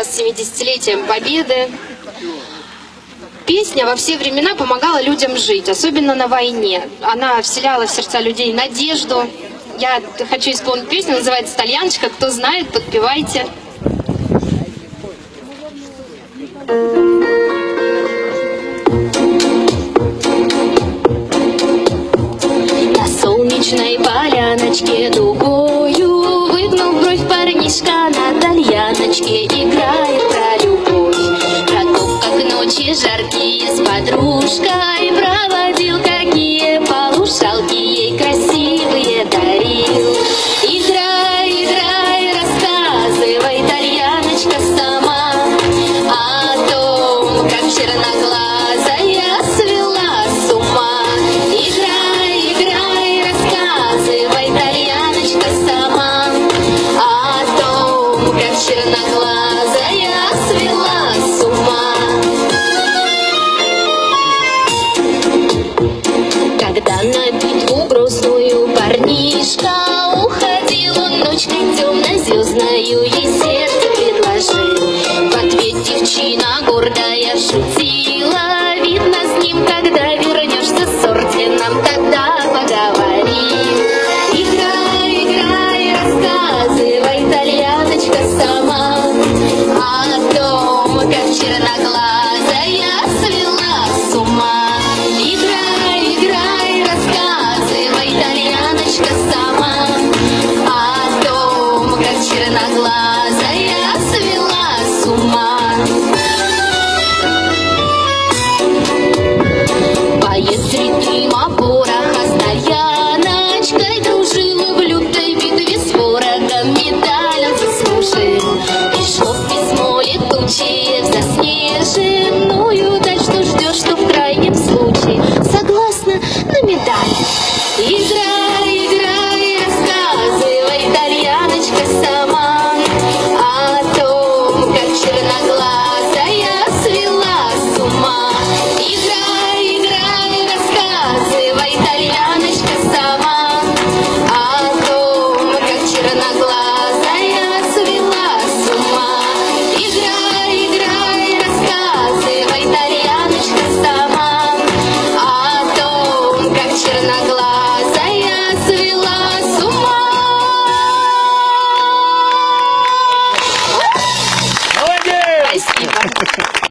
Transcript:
с 70-летием Победы. Песня во все времена помогала людям жить, особенно на войне. Она вселяла в сердца людей надежду. Я хочу исполнить песню, называется «Тальяночка». Кто знает, подпевайте. На солнечной поляночке дугою, выгнув бровь, парнишка на тальяночке играет про любовь, про то, как ночи жаркие с подружкой проводил, какие полушалки ей красивые дарил. Играй, играй, рассказывай, тальяночка, сама о том, как черноглазая свела с ума. Играй, играй, рассказывай, тальяночка, сама о том, как черноглазая свела с ума. Когда на битву грустную парнишка уходил, он ночкой темно-звездною ей сердце предложил. В ответ девчина гордая шутила: